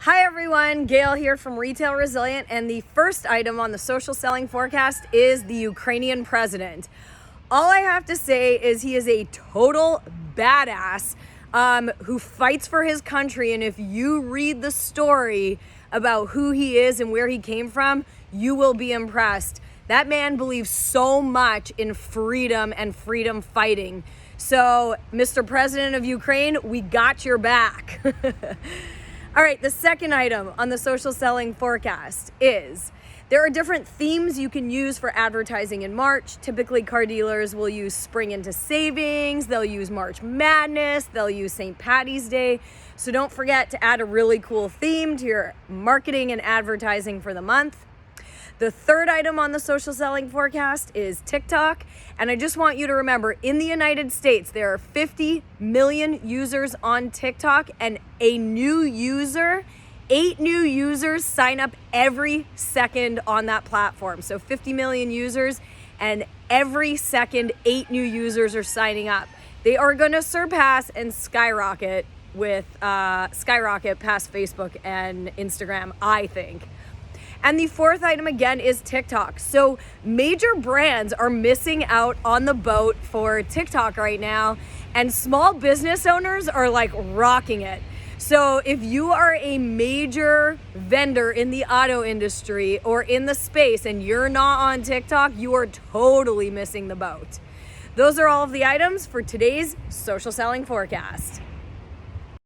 Hi everyone, Gail here from Retail Resilient, and the first item on the social selling forecast is the Ukrainian president. All I have to say is he is a total badass who fights for his country, and if you read the story about who he is and where he came from, you will be impressed. That man believes so much in freedom and freedom fighting. So, Mr. President of Ukraine, we got your back. All right, the second item on the social selling forecast is there are different themes you can use for advertising in March. Typically, car dealers will use spring into savings, they'll use March Madness, they'll use St. Patty's Day. So don't forget to add a really cool theme to your marketing and advertising for the month. The third item on the social selling forecast is TikTok. And I just want you to remember, in the United States, there are 50 million users on TikTok, and 8 new users sign up every second on that platform. So 50 million users, and every second, 8 new users are signing up. They are gonna surpass and skyrocket past Facebook and Instagram, I think. And the fourth item again is TikTok. So major brands are missing out on the boat for TikTok right now, and small business owners are like rocking it. So if you are a major vendor in the auto industry or in the space and you're not on TikTok, you are totally missing the boat. Those are all of the items for today's social selling forecast.